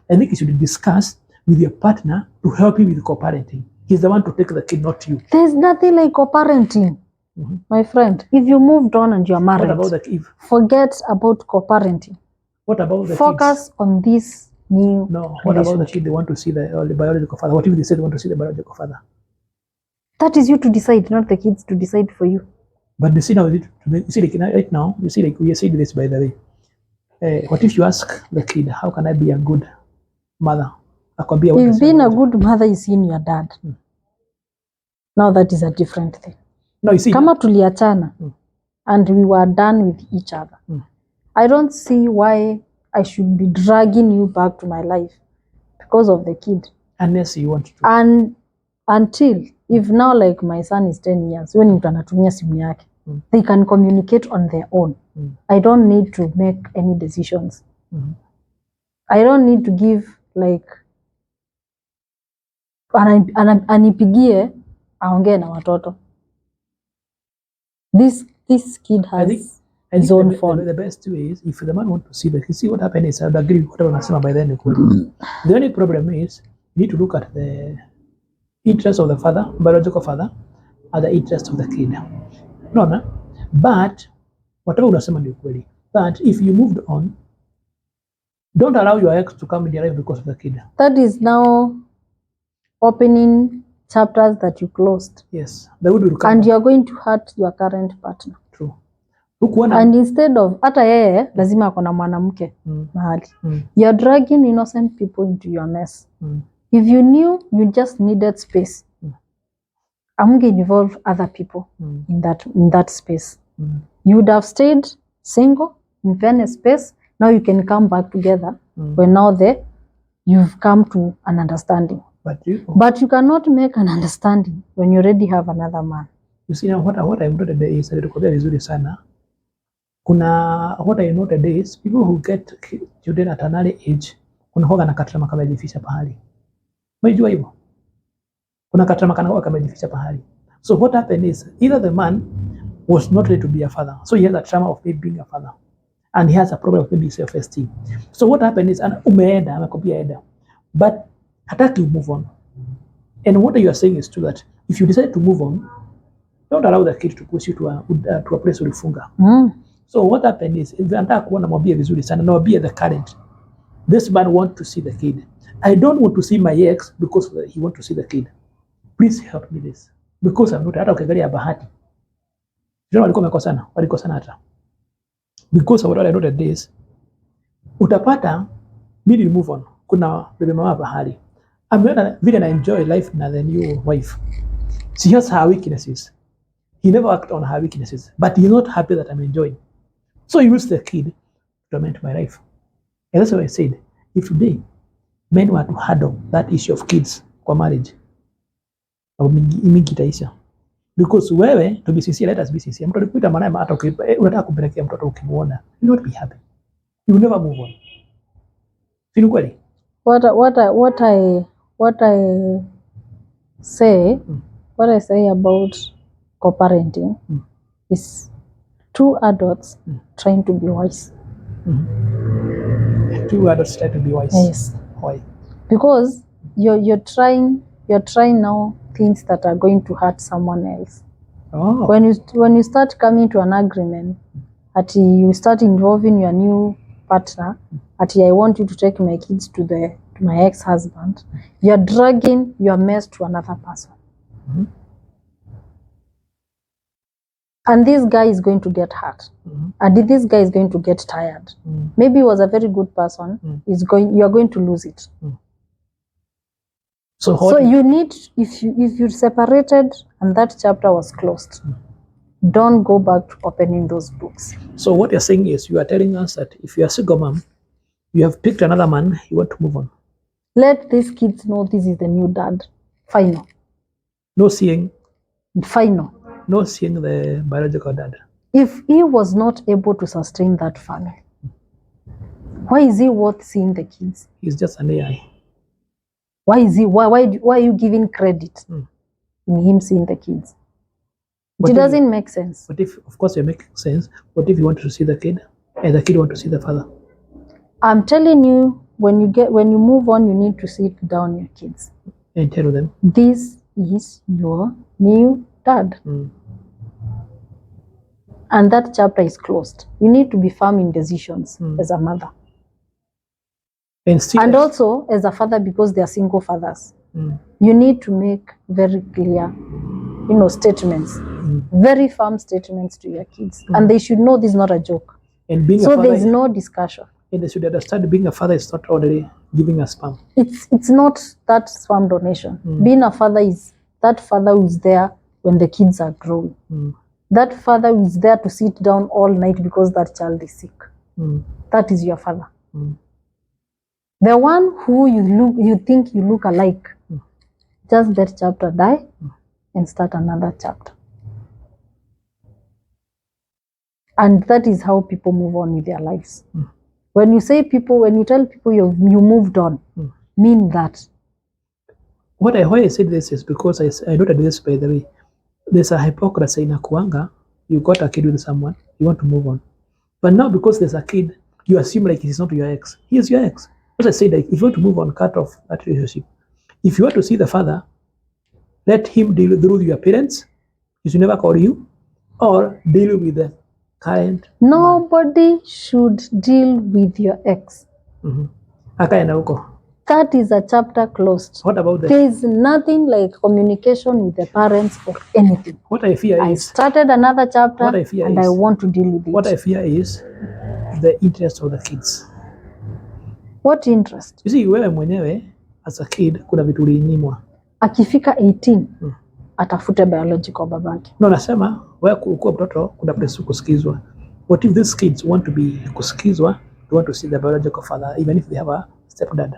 I think you should discuss with your partner to help you with co-parenting. He's the one to take the kid, not you. There's nothing like co-parenting, my friend. If you moved on and you're married, What about the kid? Forget about co-parenting. What about the Focus kids? on this new What about the kid? They want to see the biological father. What if they say they want to see the biological father? That is you to decide, not the kids to decide for you. But you see now, right now, you see, like we said this, by the way. What if you ask the kid, how can I be a good mother? If being a good mother is seeing your dad, now that is a different thing. No, you see, kama tuliachana and we were done with each other, I don't see why I should be dragging you back to my life because of the kid. Unless you want to. And until, if now like my son is 10 years, when mtu anatumia simu yake, they can communicate on their own. I don't need to make any decisions. I don't need to give like anipigie aongee na watoto. This kid has his own phone. The best way is if the man wants to see the kid. See what happened is I would agree with whatever Nasema by then. The only problem is you need to look at the interest of the father, biological father, and the interest of the kid. No. But whatever unasema ni ukweli. But if you moved on, don't allow your ex to come in your life because of the kid. That is now opening chapters that you closed. Yes. And you are going to hurt your current partner. True. And instead of hata yeye lazima akona mwanamke mahali. You are dragging innocent people into your mess. If you knew you just needed space, I'm going to involve other people in that space. You would have stayed single, in fairness space. Now you can come back together when now you've come to an understanding. But you cannot make an understanding when you already have another man. You see now what I noted is vizuri sana. What I noted is people who get children at an early age kuna hoga na katrama kama jificha pahali. Unajua hivyo? Kuna katrama kana hoga kama jificha pahali. So what happened is either the man was not ready to be a father. So he has a trauma of maybe being a father. And he has a problem of maybe self-esteem. So what happened is umeenda amekopia eda. But hataki to move on. And what you are saying is true that if you decide to move on, don't allow the kid to push you to a place ulifunga. So what happened is if anataka kuona mwambie vizuri sana na mwambie the current. This man want to see the kid. I don't want to see my ex because he want to see the kid. Please help me this. Because I'm not hata ukiangalia bahati. Jana walikosana hata. Because of what I noted this, utapata mimi ni move on. Kuna bebe mama bahari. Ameona vile na enjoy life na the new wife. She has her weaknesses. He never acted on her weaknesses, but he's not happy that I'm enjoying. So he used the kid to torment my life. And that's why I said, if today men were to handle that issue of kids kwa marriage, mingi itaisha. Because wewe, to be sincere, let us be sincere. Mtu alikuita manema hata unataka kumpelekea mtoto ukimuona, you will not be happy. You will never move on. Sio kweli? What I say about co-parenting is two adults trying to be wise. Two adults trying to be wise. Yes. Why? Because you're trying now things that are going to hurt someone else. Oh. When you start coming to an agreement, you start involving your new partner, I want you to take my kids to my ex-husband, you're dragging your mess to another person. And this guy is going to get hurt. And this guy is going to get tired. Maybe he was a very good person. You are going to lose it. So you need, if you separated and that chapter was closed, don't go back to opening those books. So what you're saying is you are telling us that if you are a single mom, you have picked another man, you want to move on. Let these kids know this is the new dad. Final. No seeing. Final. No seeing the biological dad. If he was not able to sustain that family, why is he worth seeing the kids? He's just an AI. Why are you giving credit in him seeing the kids? It doesn't make sense. But if, of course, you're making sense. What if you want to see the kid and the kid want to see the father? I'm telling you, when you move on, you need to sit down your kids and tell them this is your new dad. And that chapter is closed. You need to be firm in decisions as a mother. And also as a father, because they are single fathers. You need to make very clear, statements, very firm statements to your kids. And they should know this is not a joke. And being so a father, there is no discussion. And they should understand being a father is not already giving a sperm. It's not that sperm donation. Being a father is that father who is there when the kids are growing. That father who is there to sit down all night because that child is sick. That is your father. The one who you think you look alike, just that chapter die and start another chapter. And that is how people move on with their lives. When you tell people you moved on, mean that. Why I said this is because I noted this, by the way. There's a hypocrisy in Akuanga. You got a kid with someone, you want to move on. But now because there's a kid, you assume like he's not your ex. He is your ex. As I said, like, if you want to move on, cut off that relationship. If you want to see the father, let him deal through your parents. He should never call you, or deal with the current. Nobody should deal with your ex. That is a chapter closed. What about that? There is nothing like communication with the parents or anything. What I fear is... I started another chapter and I want to deal with it. What I fear is the interest of the kids. What interest? You see, wewe mwenyewe as a kid kuna vitu ulinyimwa. Akifika 18 atafute biology kwa babake. No, nasema wewe kuwa mtoto kuna place kusikizwa. What if these kids want to be kusikizwa, they want to see the biological father even if they have a stepdad?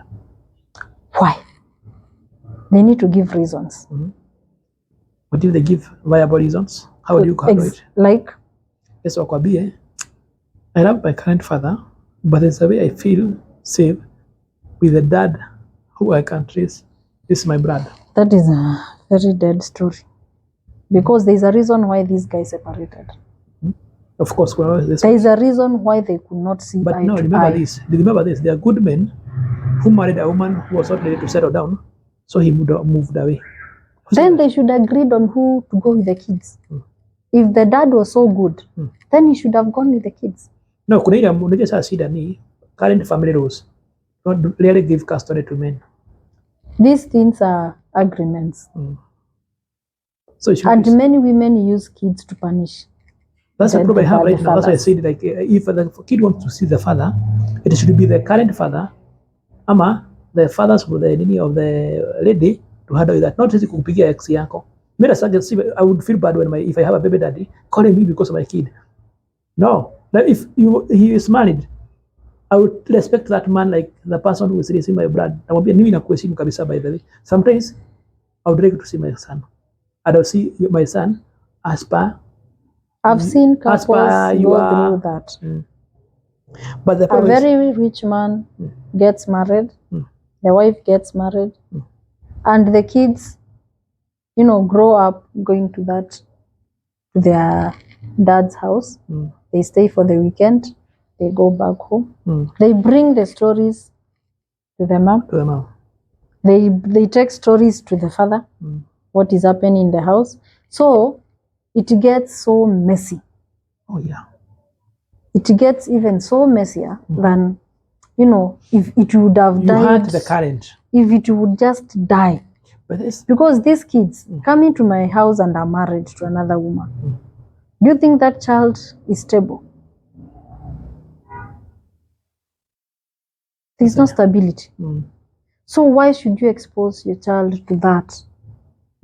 Why? They need to give reasons. What if they give viable reasons? How do you handle it? Like? Yes, wakwambie, I love my current father, but there's a way I feel safe with the dad who I can trace. This is my brother. That is a very dead story. Because there's a reason why these guys separated. Of course, there is a reason why they could not see eye to eye. But no, remember this. There are good men who married a woman who was not ready to settle down, so he moved away. Then they should agree on who to go with the kids. If the dad was so good, then he should have gone with the kids. No, kuna ile unajua sasa shida ni current family rules don't really give custody to men. These things are agreements. So and many women use kids to punish. That's the problem I have right now. That's why I said, like, if the kid wants to see the father, it should be the current father, ama the fathers of the lady to handle that. Not just kupigia ex yako. I would feel bad if I have a baby daddy calling me because of my kid. No, like if he is married, I would respect that man like the person who is raising my blood. Namwambia mimi nakuheshimu kabisa, by the way. Sometimes I would like to see my son. I don't see my son as per. I've seen couples go through that. But the a very rich man gets married, the wife gets married, and the kids, grow up going to their dad's house. They stay for the weekend. They go back home. They bring the stories to the mom. They take stories to the father. What is happening in the house? So it gets so messy. Oh yeah. It gets even so messier than, if it would have died. You had the current. If it would just die. Because these kids come into my house and are married to another woman. Do you think that child is stable? There's no stability. So why should you expose your child to that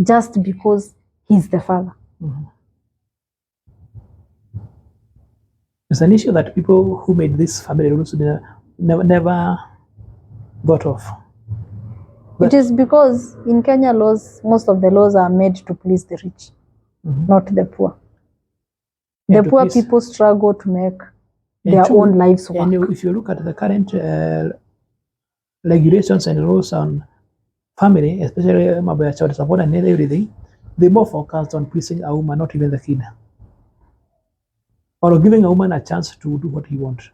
just because he's the father? It's an issue that people who made this family rules never got off. It is because in Kenya laws, most of the laws are made to please the rich, not the poor. The poor people struggle to make their own lives work. And if you look at the current regulations and rules on family, especially child support and everything, they more focused on pleasing a woman, not even the kid. Or giving a woman a chance to do what he wants.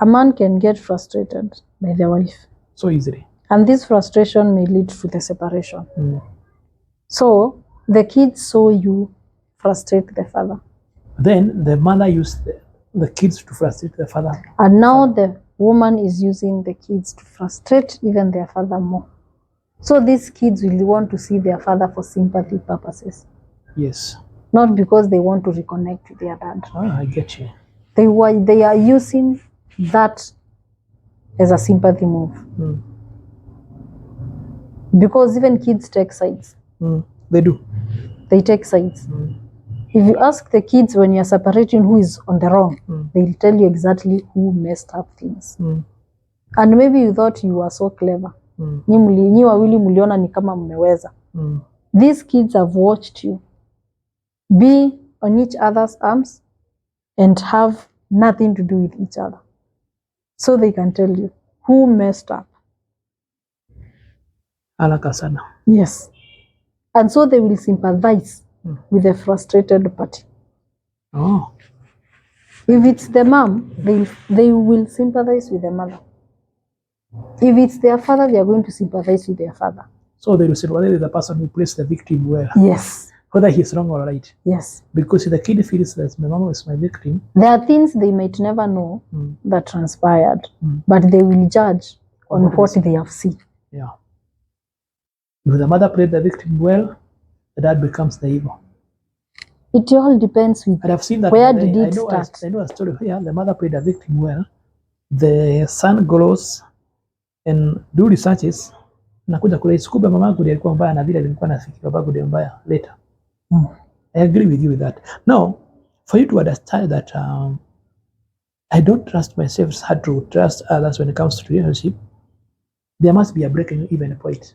A man can get frustrated by the wife. So easily. And this frustration may lead to the separation. So the kids saw you frustrate the father. Then the mother used the kids to frustrate the father. And now the woman is using the kids to frustrate even their father more. So these kids will want to see their father for sympathy purposes. Yes. Not because they want to reconnect with their dad. I get you. They are using that as a sympathy move. Because even kids take sides. They do. They take sides. If you ask the kids when you're separating who is on the wrong, they'll tell you exactly who messed up things. And maybe you thought you were so clever. Nyi wawili muliona ni kama mmeweza. These kids have watched you be on each other's arms and have nothing to do with each other. So they can tell you who messed up. Haraka sana. Yes. And so they will sympathize with the frustrated party. Oh. If it's the mom, they will sympathize with the mother. If it's their father, they are going to sympathize with their father. So they will say whether the person who plays the victim well. Yes. Whether he's wrong or right. Yes. Because the kid feels that my mama is my victim. There are things they might never know that transpired, but they will judge on what they have seen. Yeah. If the mother played the victim well, the dad becomes the evil. It all depends with and I've seen that where did it start. I know a story here. The mother played the victim well. The son grows and do researches. Nakuja kule kumbe mamangu ndiye alikuwa mbaya na vile nilikuwa nafikiri babangu ndiye mbaya later. I agree with you with that. Now, for you to understand that I don't trust myself, it's hard to trust others when it comes to relationship. There must be a breaking even point.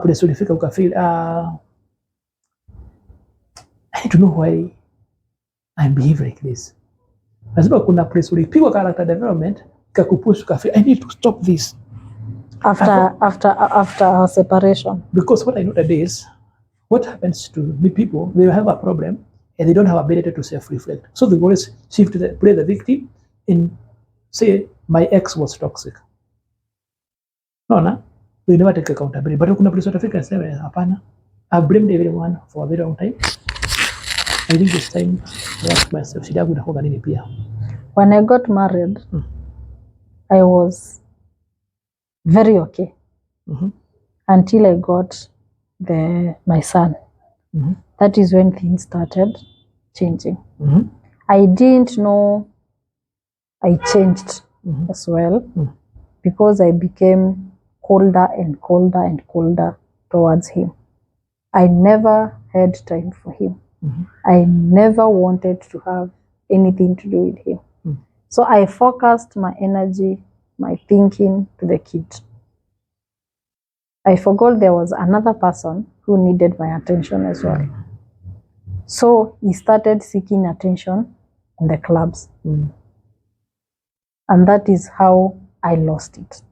Place ulifika ukafeel I need to know why I behave like this. Lazima kuna place ulipigwa character development ikakupush ukafeel I need to stop this. After our separation. Because what I know today is what happens to the people, they have a problem and they don't have ability to self-reflect. So they always shift to play the victim and say, my ex was toxic. No, they never take accountability. But kuna place watafika and say, hapana, I've blamed everyone for a very long time. I think it's time to ask myself, shida yangu inakuwa nini pia? When I got married, I was very okay until I got my son. That is when things started changing. I didn't know I changed as well because I became colder and colder and colder towards him. I never had time for him. I never wanted to have anything to do with him. So I focused my energy, my thinking to the kid. I forgot there was another person who needed my attention as well. So he started seeking attention in the clubs. And that is how I lost it.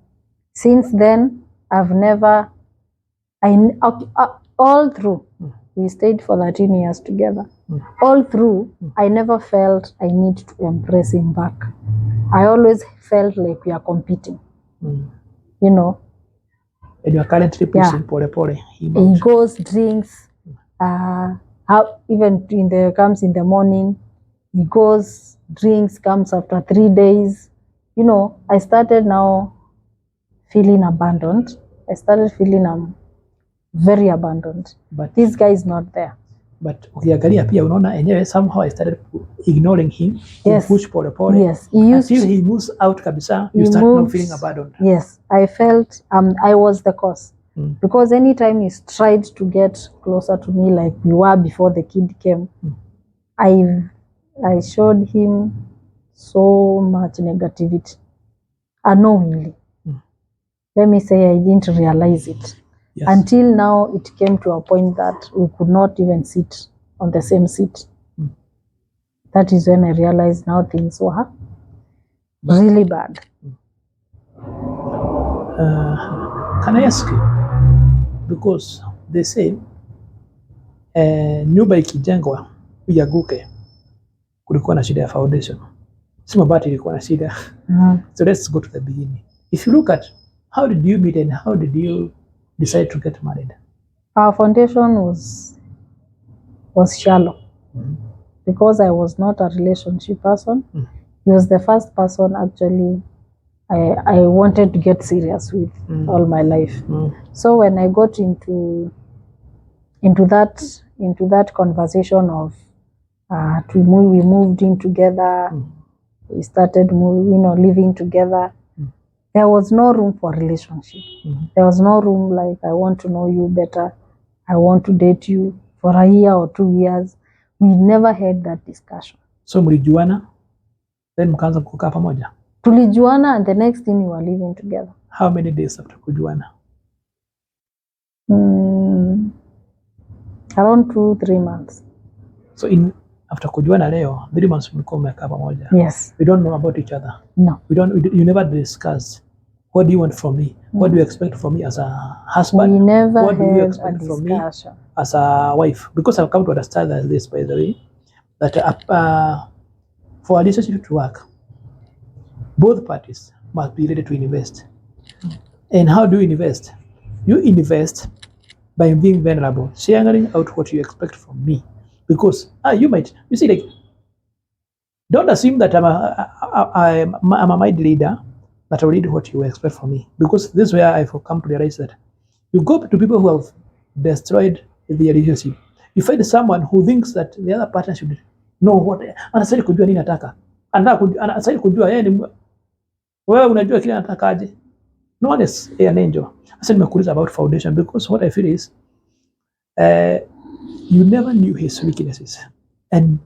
Since then, I've never, all through, we stayed for 13 years together. All through, I never felt I need to embrace him back. I always felt like we are competing. You know. And you are currently pushing pole. He goes, drinks, even comes in the morning. He goes, drinks, comes after 3 days. You know, I started now feeling abandoned. I started feeling I'm very abandoned. But this guy is not there. But ukiangalia pia unaona enyewe somehow I started ignoring him. Yes. Push pole. Yes. Until he moves out kabisa, you start now feeling abandoned. Yes. I felt I was the cause. Because anytime he tried to get closer to me like we were before the kid came, I showed him so much negativity. Unknowingly. Let me say I didn't realize it. Yes. Until now, it came to a point that we could not even sit on the same seat. That is when I realized now things were really bad. Can I ask you? Because they say, nyumba ikijengwa ianguke, kulikuwa na shida ya foundation. sema bati ilikuwa na shida. So let's go to the beginning. If you look at how did you meet and how did you decide to get married? Our foundation was shallow because I was not a relationship person. He was the first person actually I wanted to get serious with all my life. So when I got into that conversation of we moved in together, we started living together. There was no room for relationship. There was no room like, I want to know you better, I want to date you for a year or 2 years. We never had that discussion. So mlijuana, then mkaanza kukaa pamoja? Tulijuana and the next thing we were living together. How many days after kujuana? Around 2-3 months. So after kujuana leo, 3 months mlikuwa mmekaa pamoja? Yes. We don't know about each other? No. You never discussed, what do you want from me? What do you expect from me as a husband? We never what do you had expect a from me discussion as a wife? Because I've come to understand this, by the way, that for a relationship to work, both parties must be ready to invest. And how do you invest? You invest by being vulnerable, sharing out what you expect from me. Because you see, like, don't assume that I'm a mind leader, that I will read what you expect from me. Because this is where I've come to realize that you go to people who have destroyed the relationship. You find someone who thinks that the other partner should know what anastahili kujua nini nataka. Anastahili kujua yeye ni wewe unajua kile anatakaje. No one is an angel. Sasa nimekuuliza about foundation because what I feel is you never knew his weaknesses and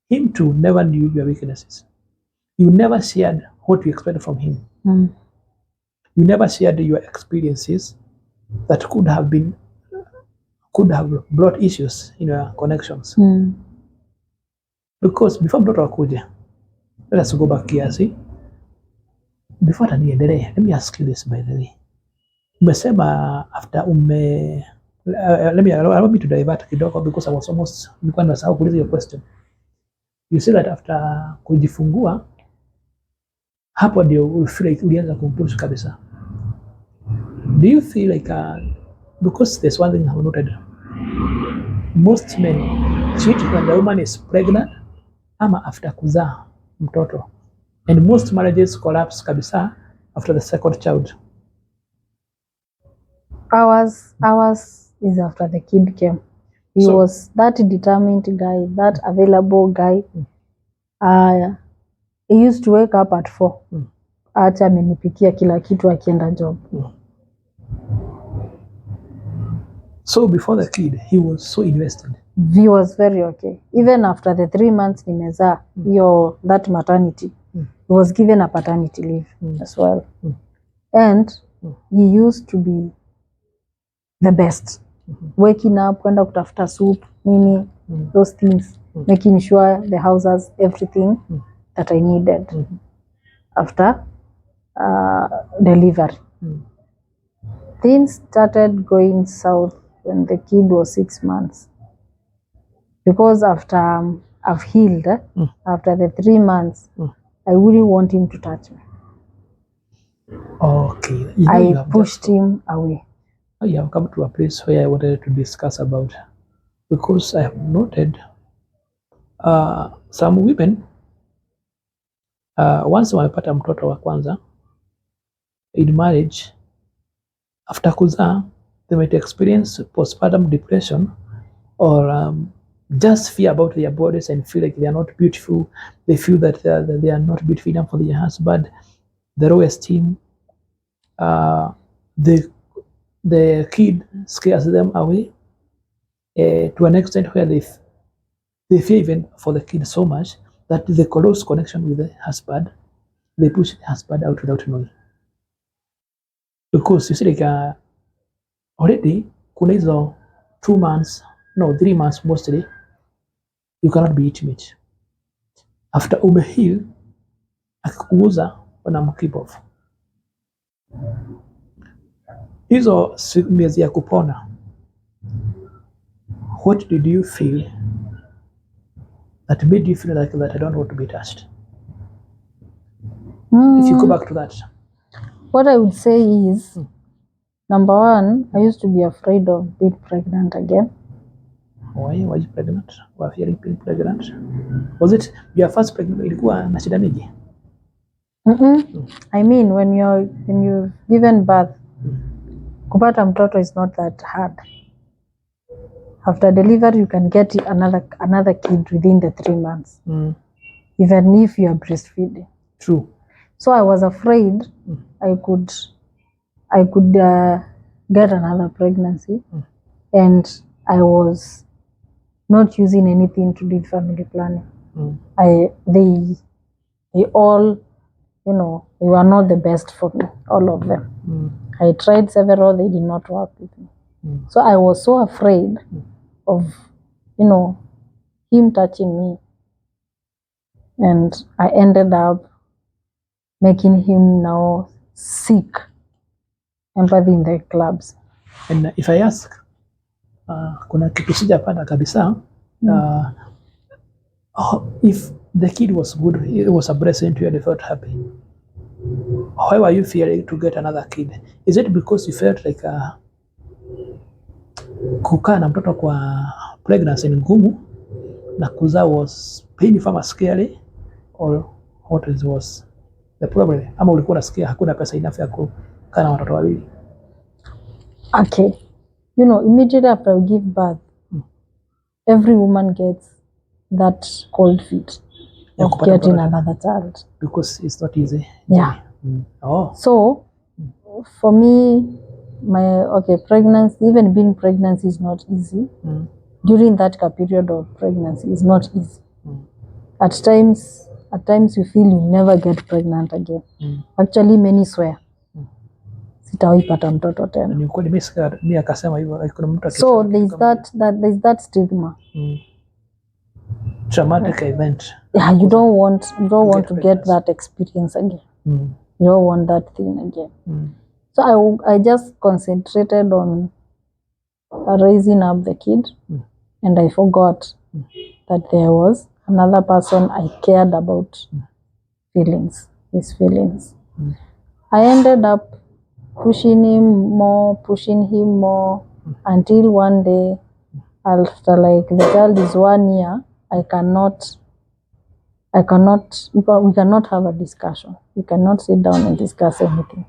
him too never knew your weaknesses. You never shared what you expected from him. You never shared your experiences that could have brought issues in your connections. Because before mtoto akuje, let us go back kiasi. Before taniendelee, let me ask you this, by the way. Umesema after allow me to divert kidogo because I was almost nilikuwa nimesahau kuuliza your question. You say that after kujifungua hapo ndio ulianza kumpush kabisa. Do you feel like because there's one thing I have noted, most men cheat when the woman is pregnant ama after kuzaa mtoto, and most marriages collapse kabisa after the second child. Ours is after the kid came. He was that determined guy, that available guy. He used to wake up at 4. Acha amenipikia kila kitu akienda job. So before the kid, he was so invested. He was very okay. Even after the 3 months nimezaa, that maternity, he was given a paternity leave as well. And he used to be the best. Waking up, kwenda kutafuta soup, those things, making sure the house has everything that I needed after delivery. Things started going south when the kid was 6 months. Because after I've healed, after the 3 months, I wouldn't want him to touch me. Okay. I pushed him away. You have come to a place where I wanted to discuss about, because I have noted some women once wamepata mtoto wa kwanza in marriage, after kuzaa they might experience postpartum depression or just fear about their bodies and feel like they are not beautiful. They feel that they are not beautiful enough for their husband. The low esteem, the kid scares them away to an extent where they fear even for the kid so much that the close connection with the husband, they push the husband out without knowing. Because you see, like already kuna hizo 3 months mostly you cannot be intimate. After umeheal akikuuza wanamkeep off. Hizo miezi ya kupona, what did you feel that made you feel like that I don't want to be touched? If you go back to that. What I would say is, number one, I used to be afraid of being pregnant again. Why were you pregnant? Were you being pregnant? Was it your first pregnant? Ilikuwa na shida mingi? I mean, when you've given birth, kupata mtoto is not that hard. After delivery, you can get another kid within the 3 months, even if you are breastfeeding. True. So I was afraid I could get another pregnancy, and I was not using anything to do with family planning. They all, they were not the best for me, all of them. I tried several, they did not work with me. So I was so afraid of, him touching me. And I ended up making him now seek empathy in the clubs. And if I ask, kuna kitu sijapata kabisa, if the kid was good, it was a blessing to you and you felt happy. Why were you fearing to get another kid? Is it because you felt like kukaa na mtoto kwa pregnancy ni ngumu na kuzaa was painful ama scary, or what was the problem? Ama ulikuwa unasikia hakuna pesa enough ya kukaa na watoto wawili? Okay. Immediately after I give birth, every woman gets that cold feet of getting another child. Because it's not easy. Yeah. Oh. So, for me, pregnancy, even being pregnant is not easy. During that period of pregnancy is not easy. At times you feel you never get pregnant again. Actually, many swear. Sitawaipata mtoto tena. So there's that stigma. Traumatic event. Yeah, you don't want to get that experience again. You don't want that thing again. So I just concentrated on raising up the kid, and I forgot that there was another person I cared about his feelings. I ended up pushing him more until one day, after like the child is 1 year, we cannot have a discussion. We cannot sit down and discuss anything.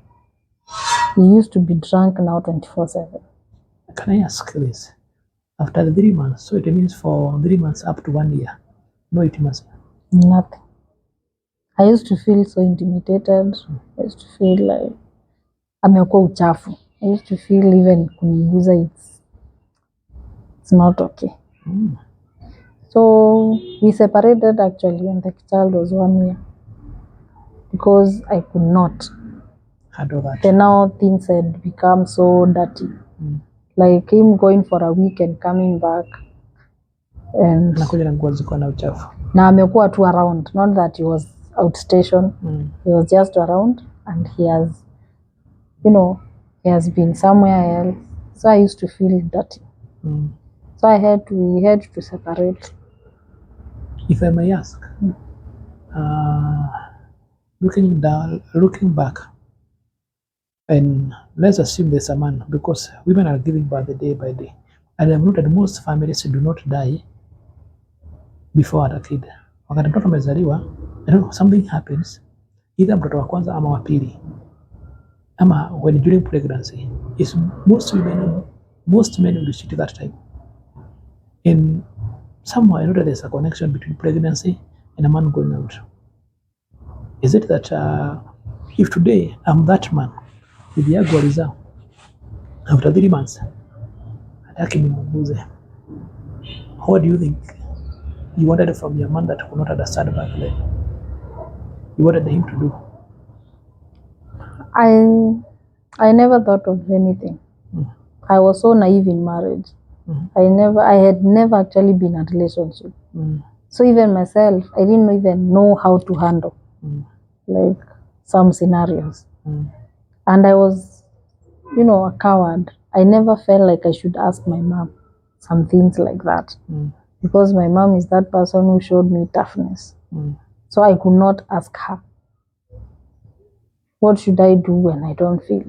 He used to be drunk now 24/7. Can I ask this? After the 3 months, so it means for 3 months up to 1 year, no intimacy? Nothing. I used to feel so intimidated. I used to feel like amekuwa uchafu. I used to feel even kuniguza it's not okay. So we separated actually when the child was 1 year, because I could not handle that. Then now things had become so dirty. Like him going for a week and coming back, and na amekuwa tu around, not that he was outstation. He was just around, and he has been somewhere else. So I used to feel dirty. So we had to separate. If I may ask, looking back, and let's assume there's a man, because women are giving birth day by day, and I've noted most families do not die before a kid. Wakati mtoto amezaliwa, something happens, either mtoto wa kwanza ama wa pili, ama when during pregnancy, is most men will shoot that time. In somewhere I know that there's a connection between pregnancy and a man going out. Is it that if today I'm that man with the agwaliza, after 3 months, ataki nimuguze, what do you think you wanted from your man that could not understand back then? You wanted him to do? I never thought of anything. I was so naive in marriage. I had never actually been in a relationship. So even myself, I didn't even know how to handle like some scenarios. And I was, a coward. I never felt like I should ask my mom some things like that. Because my mom is that person who showed me toughness. So I could not ask her. What should I do when I don't feel?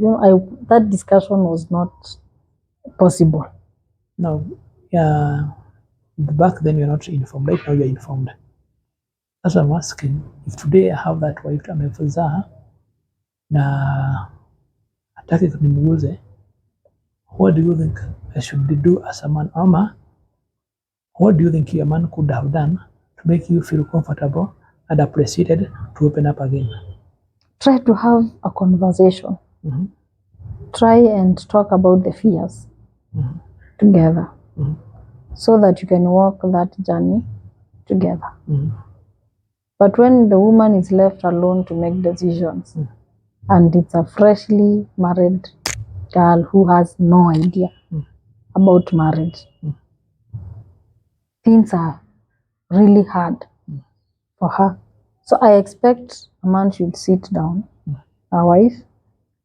That discussion was not possible. Now, back then you're not informed. Right now you're informed. That's what I'm asking. If today I have that wife amefuzaa na hataki nimuuze, what do you think I should do as a man? Ama, what do you think a man could have done to make you feel comfortable and appreciated to open up again? Try to have a conversation. Try and talk about the fears together so that you can walk that journey together. But when the woman is left alone to make decisions and it's a freshly married girl who has no idea about marriage, things are really hard for her. So I expect a man should sit down, a wife,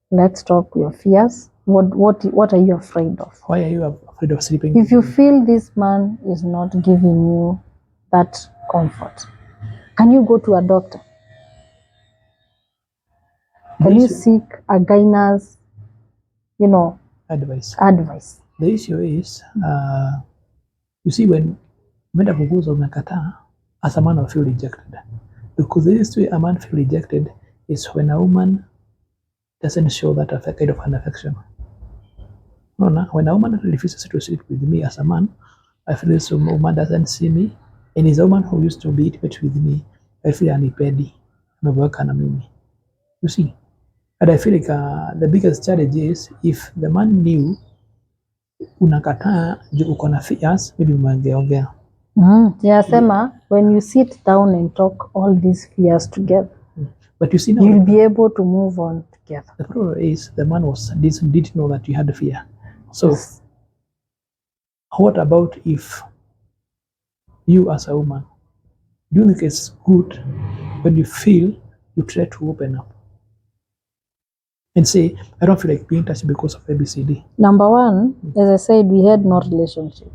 let's talk your fears. What are you afraid of? Why are you afraid of sleeping? If you feel this man is not giving you that comfort, can you go to a doctor? Can you seek a guidance, advice? The issue is, you see, when umeenda kuguza umekataa, as a man will feel rejected. Because the easiest way a man feel rejected is when a woman doesn't show that kind of an affection. No, when a woman refuses to sleep with me as a man, I feel this woman doesn't see me, and is a woman who used to be intimate with me, I feel anipendi, ameboeka na mimi. You see? And I feel like the biggest challenge is if the man knew unakataa juu uko na fears, maybe mwangeongea. Sema, when you sit down and talk all these fears together, but you see now, you'll be able to move on together. The problem is the man didn't know that you had fear. So yes. What about if you as a woman, do you think it's good when you feel you try to open up and say, I don't feel like being touched because of ABCD? Number one, as I said, we had no relationship.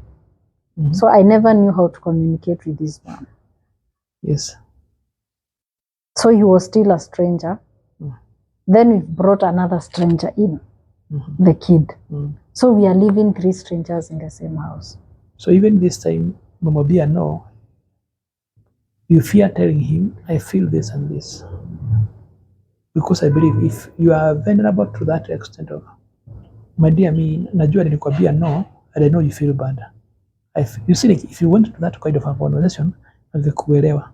So I never knew how to communicate with this man. Yes. So he was still a stranger. Then we brought another stranger in, the kid. So we are living 3 strangers in the same house. So even this time, Mama Bia, no, you fear telling him, I feel this and this. Because I believe if you are vulnerable to that extent of, my dear me, najua nilikwambia no, and I know you feel bad. You see, like, if you went to that kind of a conversation, angekuelewa.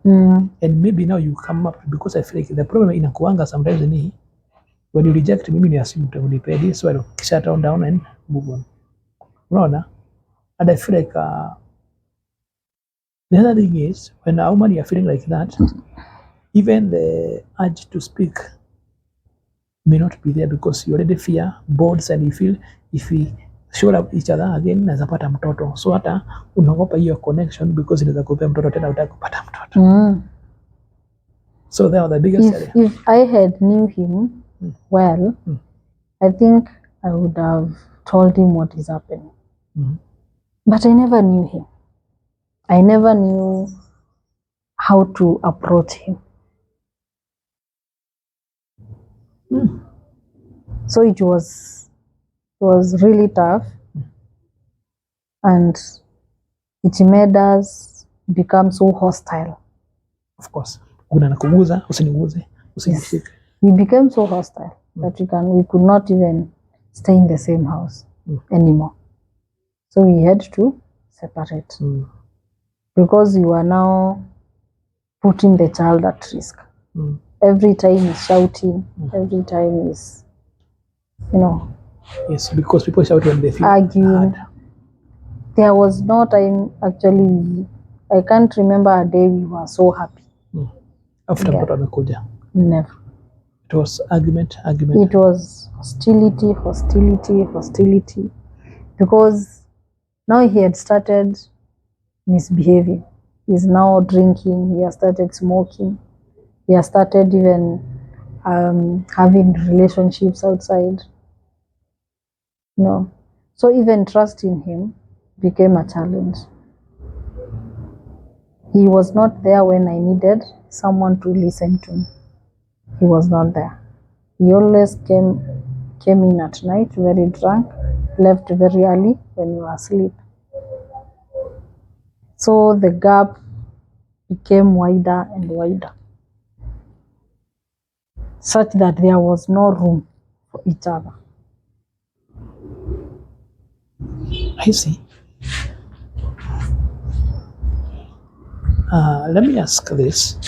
And maybe now you come up, because I feel like the problem inakuanga sometimes ni when you reject me, ni assume utanipedi, so I'll shut down and move on. Unaona? And I feel like the other thing is, when a woman you are feeling like that, even the urge to speak may not be there because you already fear boards, and you feel if we show up each other again naweza pata mtoto, so hata unaogopa hiyo connection because inaweza kupea mtoto tena utaki kupata mtoto. So they are the biggest area. If I had knew him well, I think I would have told him what is happening. But I never knew him. I never knew how to approach him. So it was really tough, and it made us become so hostile. Of course. Unakuguza, usiniguze, usinishike. Yes. We became so hostile that we could not even stay in the same house anymore. So we had to separate because you are now putting the child at risk. Every time he's shouting, every time he's, Yes, because people shout when they feel arguing. There was no time, actually, I can't remember a day we were so happy. After mtoto amekuja. Never. It was argument. It was hostility. Because now he had started misbehaving. He's now drinking, he has started smoking. He has started even having relationships outside. So even trusting him became a challenge. He was not there when I needed someone to listen to me. He was not there. He always came in at night very drunk, left very early when you were asleep. So the gap became wider and wider, such that there was no room for each other. I see. Let me ask this.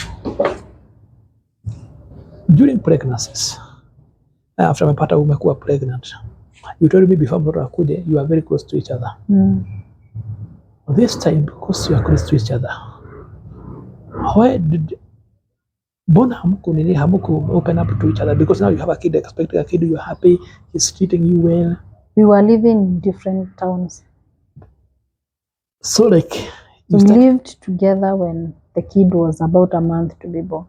During pregnancies, after umepata umekuwa pregnant, you told me before mtoto akuje, you are very close to each other. This time, because you are close to each other, mbona hamuku open up to each other? Because now you have a kid, expecting a kid, you are happy, he's treating you well. We were living in different towns. So like, we lived together when the kid was about a month to be born.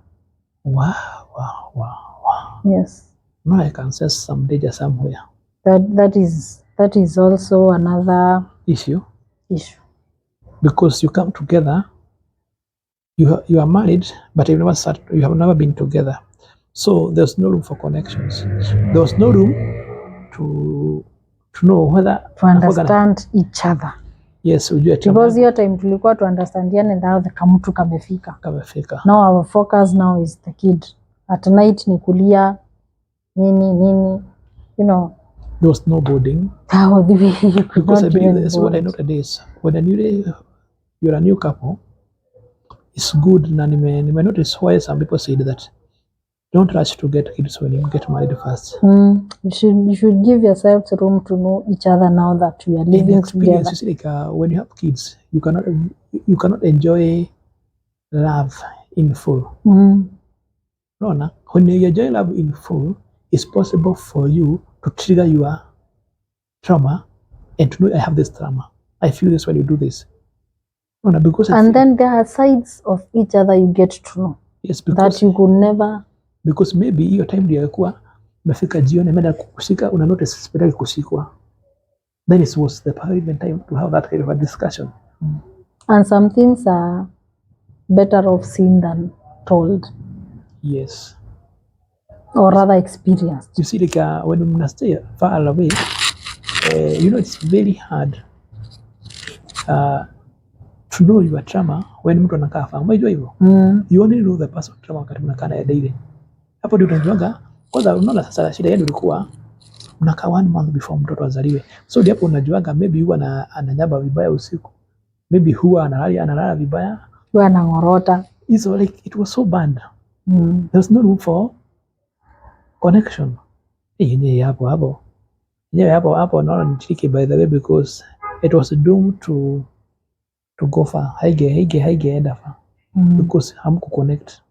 Wow. Yes. Now I can sense some danger somewhere. That is also another issue. Because you come together, you are married, but you have never been together. So there's no room for connections. There was no room to know whether to understand each other. Yes, because your time tulikuwa to understand now the kamutu kamefika. Now our focus now is the kid. At night ni kulia nini, you know. There was no boarding. How the way you could because not even that's what I know today is when you're a new couple, it's good. Na nime notice why some people said that don't rush to get kids when you get married first. You should give yourself room to know each other now that we are living together. You see, like when you have kids, you cannot enjoy love in full. No, when you enjoy love in full, it's possible for you to trigger your trauma and to know I have this trauma. I feel this when you do this. No, because then there are sides of each other you get to know. Yes, because that you could never. Because maybe hiyo time ndio ilikuwa umefika jioni ameenda kukushika, una notice sipendaki kushikwa. Then it was the perfect time to have that kind of a discussion. And some things are better off seen than told. Yes. Or rather experienced. You see, like when you stay far away, it's very hard to know your trauma when mtu anakaa far. Unajua hivyo? You only know the person trauma wakati mnakaa naye daily. Hapo ndio unajuaga kwanza. Unaona sasa shida yenu ilikuwa mnakaa 1 month before mtoto azaliwe. So hapo unajuaga maybe huwa ananyaba vibaya usiku. Maybe huwa analala vibaya. Huwa anangorota. It's like it was so bad. There's no room for connection. Yenyewe hapo naona ni tricky by the way, because it was doomed to go far. Haigeenda far. Because hamku connect.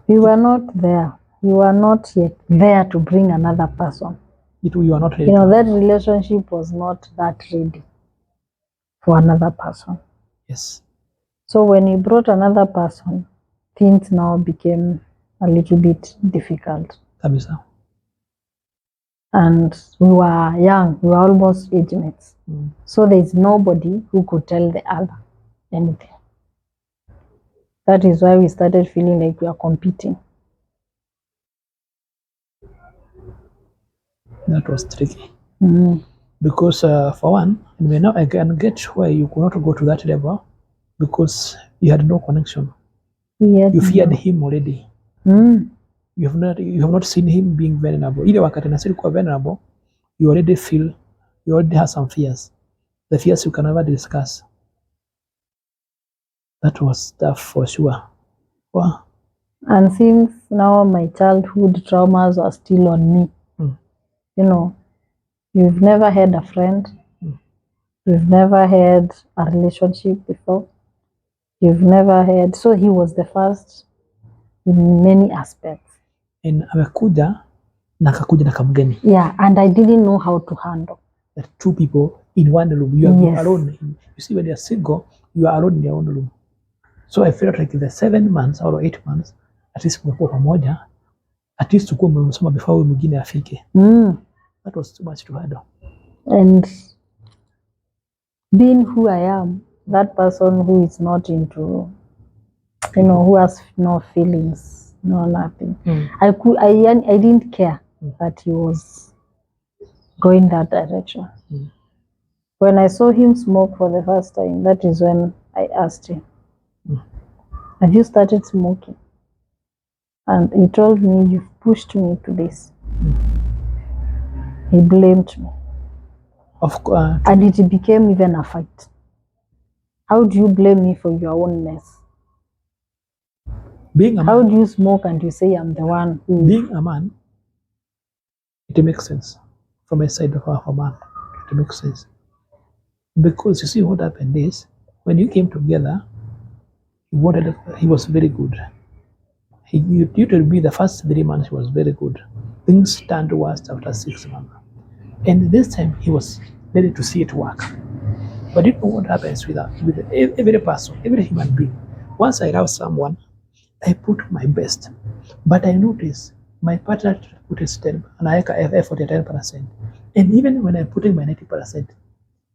We were not there. We were not yet there to bring another person. You are not ready. That relationship was not that ready for another person. Yes. So when you brought another person, things now became a little bit difficult. Kabisa. And we were young. We were almost age mates. So there is nobody who could tell the other anything. That is why we started feeling like we are competing. That was tricky. Because for one, now I can get why you could not go to that level, because you had no connection. You feared him already. You have not seen him being vulnerable. Ile wakati nasiri kuwa vulnerable, you already have some fears. The fears you can never discuss. That was tough for sure. Wow. And since now my childhood traumas are still on me, you've never had a friend, you've never had a relationship before, you've never had, so he was the first in many aspects. And amekuja na kamgeni. Yeah, and I didn't know how to handle. The two people in one room. You are alone. You see, when you're single, you are alone in your own room. So I felt like the 7 months or 8 months, at least mko pamoja, at least tukue mmesoma before huyu mwingine afike. That was too much to handle. And being who I am, that person who is not into, who has no feelings No, nothing. I didn't care that he was going that direction. When I saw him smoke for the first time, that is when I asked him, have you started smoking? And he told me, you've pushed me to this. He blamed me. And it became even a fight. How do you blame me for your own mess? Being a man, how do you smoke and you say I'm the one who... Being a man, it makes sense. From a side of a man, it makes sense. Because you see what happened is, when you came together, he was very good. You told me the first 3 months he was very good. Things turned worse after 6 months. And this time he was ready to see it work. But you know what happens with every person, every human being. Once I love someone, I put my best. But I notice my partner put his 10 and I have effort at 10%. And even when I'm putting my 90%,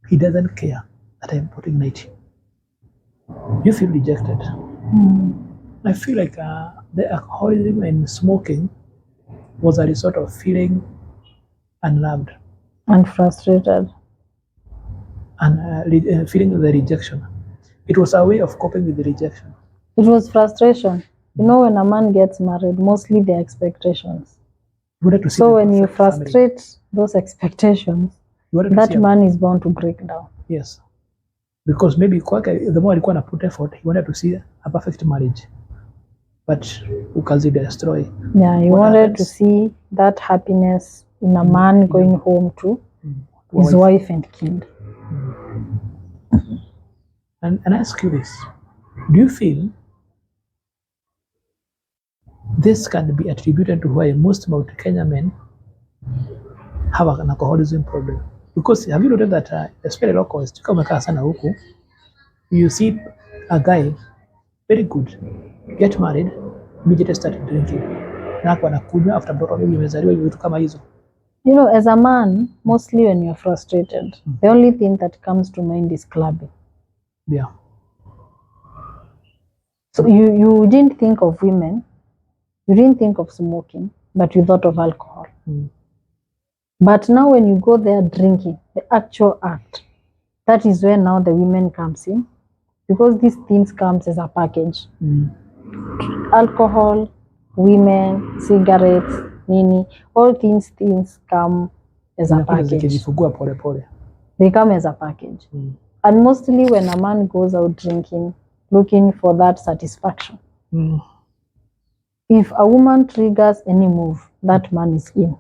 he doesn't care that I'm putting 90. You feel rejected. I feel like the alcoholism and smoking was a result of feeling unloved and frustrated and feeling the rejection. It was a way of coping with the rejection. It was frustration. You know, when a man gets married, mostly the expectations. So when you frustrate those expectations, that man is bound to break down. Yes. Because maybe the more alikuwa put effort, he wanted to see a perfect marriage. But ukazi destroy. Yeah, he wanted to see that happiness in a man going home to his wife and kid. And I ask you this, do you feel this can be attributed to why most Mount Kenya men have an alcoholism problem? Because have you noted that especially locals, you see a guy very good get married, immediately start drinking. After you know, as a man, mostly when you're frustrated, the only thing that comes to mind is clubbing. Yeah. So you didn't think of women, you didn't think of smoking, but you thought of alcohol. But now when you go there drinking, the actual act, that is where now the women comes in, because these things comes as a package. Alcohol, women, cigarettes, nini, all things come as a package. They come as a package. And mostly when a man goes out drinking, looking for that satisfaction, if a woman triggers any move, that man is in.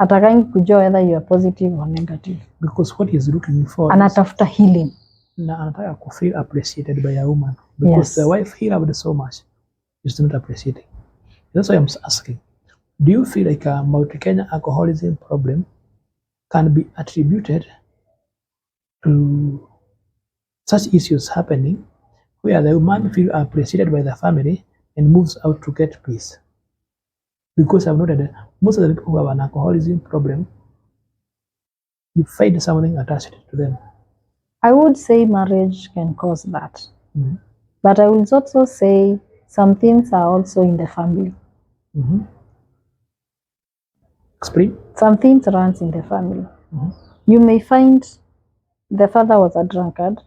Atakangi kujua whether you are positive or negative. Because what he's looking for anatafuta healing. Na anataka to feel appreciated by a woman. Because the wife he loved so much is not appreciating. That's why I'm asking, do you feel like a Mount Kenya alcoholism problem can be attributed to such issues happening where the woman feels appreciated by the family and moves out to get peace? Because I've noted that most of the people who have an alcoholism problem, you find something attached to them. I would say marriage can cause that. But I will also say some things are also in the family. Explain. Some things runs in the family. You may find the father was a drunkard,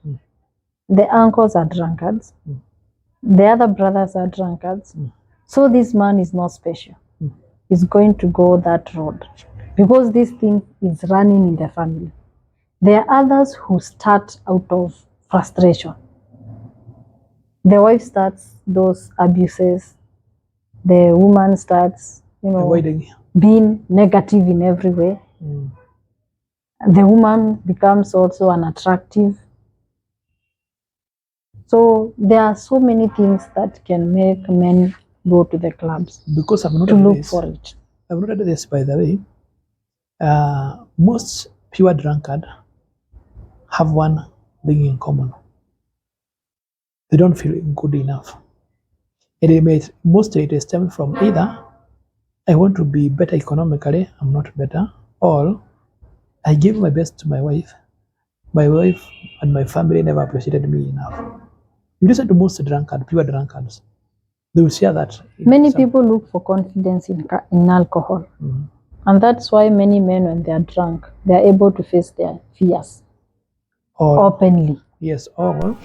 the uncles are drunkards, the other brothers are drunkards. So this man is not special. He's going to go that road because this thing is running in the family. There are others who start out of frustration. The wife starts those abuses. The woman starts, being negative in every way. The woman becomes also unattractive. So there are so many things that can make men go to the clubs because I've noted to look for it. I've noted this, by the way. Most pure drunkard have one thing in common. They don't feel good enough. And mostly it stems from either I want to be better economically, I'm not better, or I give my best to my wife. My wife and my family never appreciated me enough. You listen to most pure drunkards. They will share that. Many people look for confidence in alcohol. And that's why many men, when they are drunk, they are able to face their fears openly. Yes, or